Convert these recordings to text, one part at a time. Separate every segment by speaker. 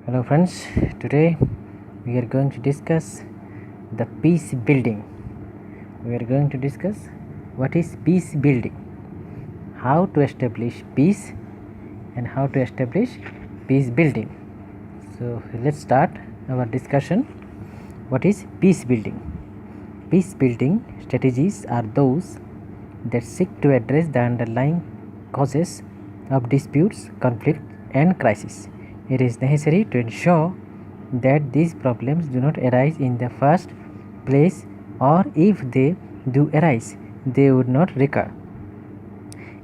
Speaker 1: Hello friends, today we are going to discuss the peace building. We are going to discuss what is peace building, how to establish peace and how to establish peace building. So let's start our discussion. What is peace building? Peace building strategies are those that seek to address the underlying causes of disputes, conflict and crisis. It is necessary to ensure that these problems do not arise in the first place, or if they do arise, they would not recur.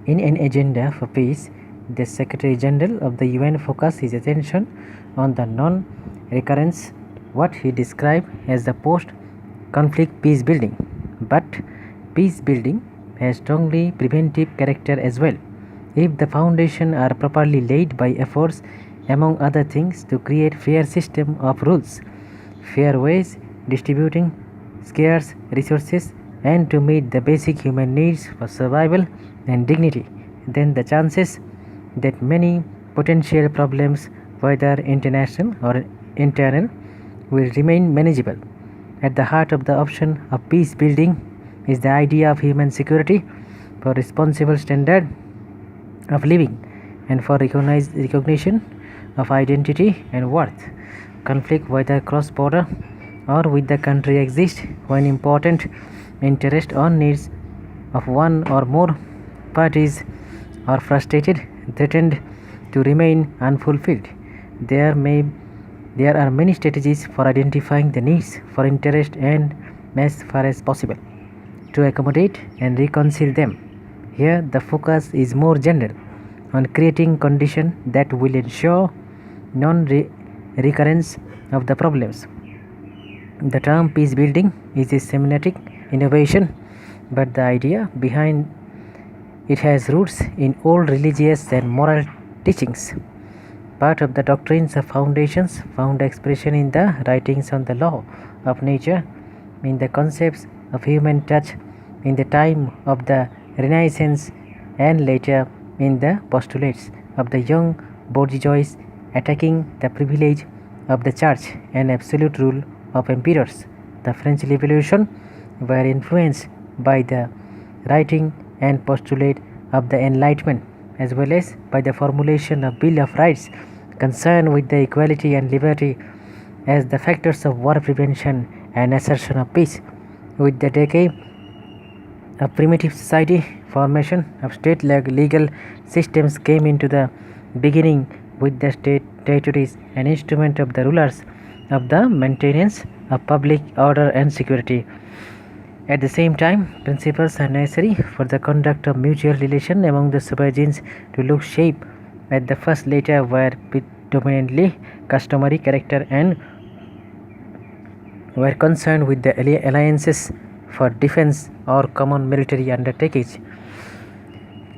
Speaker 1: In an agenda for peace, the Secretary General of the UN focused his attention on the non-recurrence, what he described as the post-conflict peace building. But peace building has strongly preventive character as well. If the foundation are properly laid by efforts, among other things, to create fair system of rules, fair ways distributing scarce resources, and to meet the basic human needs for survival and dignity, then the chances that many potential problems, whether international or internal, will remain manageable. At the heart of the option of peace building is the idea of human security for responsible standard of living and for recognition of identity and worth. Conflict, whether cross-border or with the country, exists when important interests or needs of one or more parties are frustrated, threatened to remain unfulfilled. There are many strategies for identifying the needs for interest and, as far as possible, to accommodate and reconcile them. Here the focus is more general, on creating conditions that will ensure non-recurrence of the problems. The term peace building is a semantic innovation, but the idea behind it has roots in old religious and moral teachings. Part of the doctrines of foundations found expression in the writings on the law of nature, in the concepts of human touch in the time of the Renaissance, and later in the postulates of the young bourgeois attacking the privilege of the church and absolute rule of emperors. The French Revolution were influenced by the writing and postulate of the Enlightenment, as well as by the formulation of Bill of Rights concerned with the equality and liberty as the factors of war prevention and assertion of peace. With the decay of primitive society, formation of state legal systems came into the beginning, with the state territories an instrument of the rulers of the maintenance of public order and security. At the same time, principles are necessary for the conduct of mutual relation among the sovereigns to look shape. At the first later were predominantly customary character and were concerned with the alliances for defense or common military undertakings,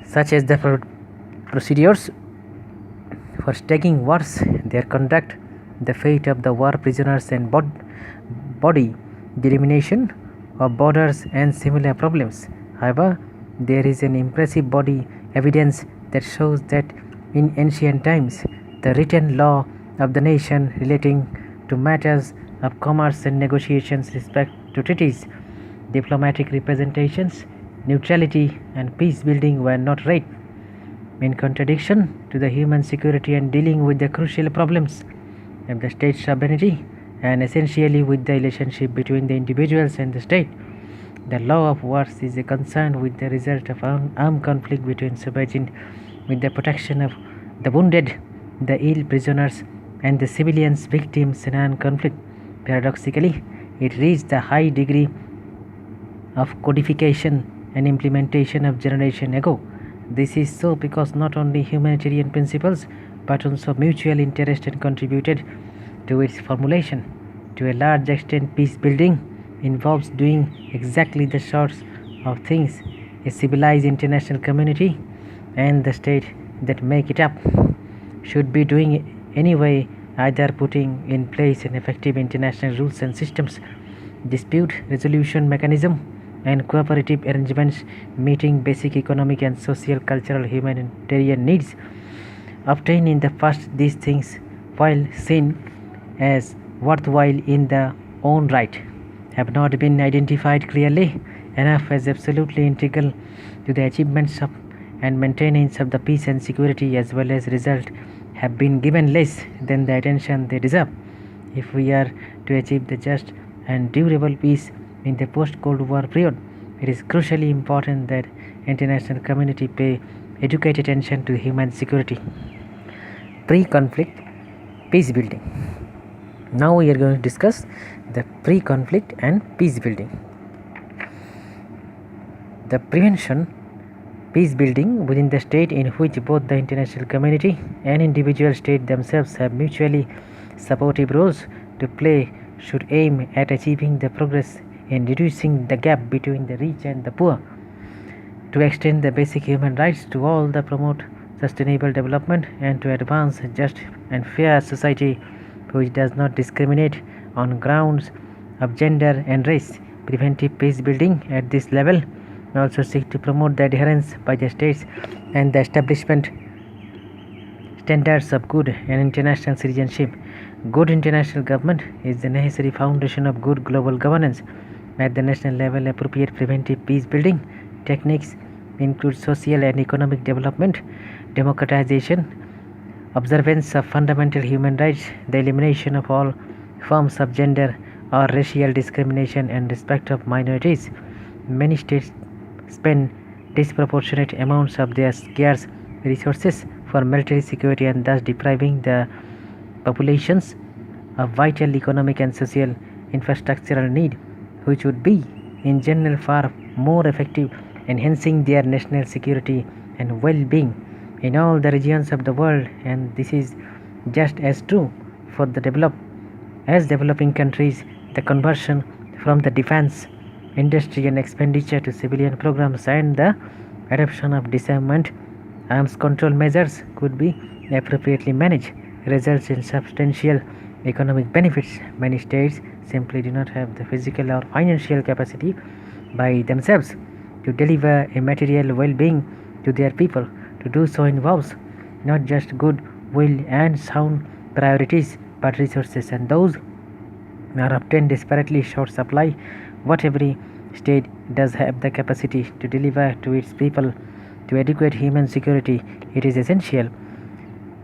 Speaker 1: such as the procedures for staging wars, their conduct, the fate of the war prisoners and body delimitation of borders and similar problems. However, there is an impressive body evidence that shows that in ancient times the written law of the nation relating to matters of commerce and negotiations, respect to treaties, diplomatic representations, neutrality and peace building were not read, in contradiction to the human security and dealing with the crucial problems of the state sovereignty and essentially with the relationship between the individuals and the state. The law of wars is concerned with the result of armed conflict between sovereigns, with the protection of the wounded, the ill prisoners and the civilians victims in armed conflict. Paradoxically, it reached a high degree of codification and implementation of generation ago. This is so because not only humanitarian principles but also mutual interest and contributed to its formulation. To a large extent, peace building involves doing exactly the sorts of things a civilized international community and the state that make it up should be doing anyway, either putting in place an effective international rules and systems, dispute resolution mechanism, and cooperative arrangements meeting basic economic and social, cultural, humanitarian needs. Obtain in the first these things while seen as worthwhile in their own right, have not been identified clearly enough as absolutely integral to the achievements of and maintenance of the peace and security, as well as result have been given less than the attention they deserve. If we are to achieve the just and durable peace in the post-Cold War period, it is crucially important that international community pay educated attention to human security. Pre-conflict peace building. Now we are going to discuss the pre-conflict and peace building. The prevention peace building within the state, in which both the international community and individual states themselves have mutually supportive roles to play, should aim at achieving the progress in reducing the gap between the rich and the poor, to extend the basic human rights to all, to promote sustainable development, and to advance a just and fair society which does not discriminate on grounds of gender and race. Preventive peace building at this level also seek to promote the adherence by the states and the establishment standards of good and international citizenship. Good international government is the necessary foundation of good global governance. At the national level, appropriate preventive peace building techniques include social and economic development, democratization, observance of fundamental human rights, the elimination of all forms of gender or racial discrimination, and respect of minorities. Many states spend disproportionate amounts of their scarce resources for military security, and thus depriving the populations of vital economic and social infrastructural need, which would be in general far more effective enhancing their national security and well-being in all the regions of the world. And this is just as true for the developing countries. The conversion from the defense industry and expenditure to civilian programs and the adoption of disarmament arms control measures could be appropriately managed results in substantial economic benefits. Many states simply do not have the physical or financial capacity by themselves to deliver a material well-being to their people. To do so involves not just good will and sound priorities, but resources, and those are often desperately short supply. What every state does have the capacity to deliver to its people to adequate human security, it is essential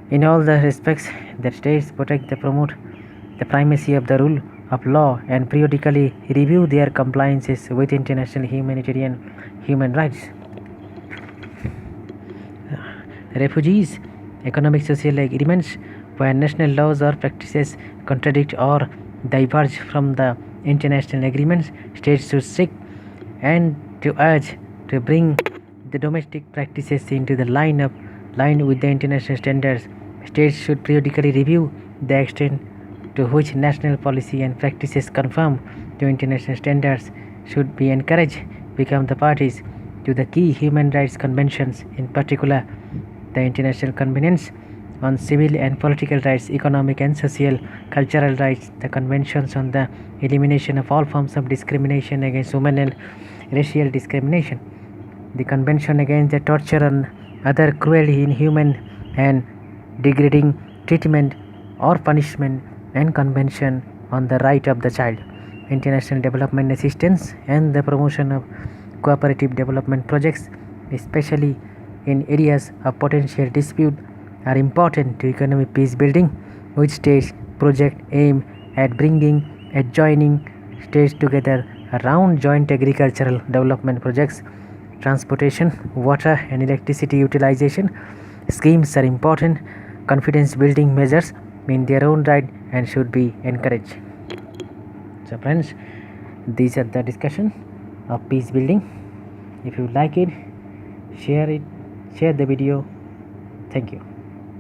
Speaker 1: in all the respects that states protect and promote the primacy of the rule of law and periodically review their compliances with international humanitarian human rights. Refugees, economic social agreements where national laws or practices contradict or diverge from the international agreements, states should seek and to urge to bring the domestic practices into the line with the international standards. States should periodically review the extent to which national policy and practices conform to international standards, should be encouraged become the parties to the key human rights conventions, in particular the International Conventions on Civil and Political Rights, Economic and Social Cultural Rights, the Conventions on the Elimination of All Forms of Discrimination against Women and Racial Discrimination, the Convention Against the Torture and Other Cruel, Inhuman and Degrading Treatment or Punishment, and Convention on the Right of the Child. International development assistance and the promotion of cooperative development projects, especially in areas of potential dispute, are important to economic peace building, which states project aim at bringing adjoining states together around joint agricultural development projects. Transportation, water and electricity utilization schemes are important confidence building measures in their own right and should be encouraged. So friends, these are the discussion of peace building. If you like it, share the video. Thank you.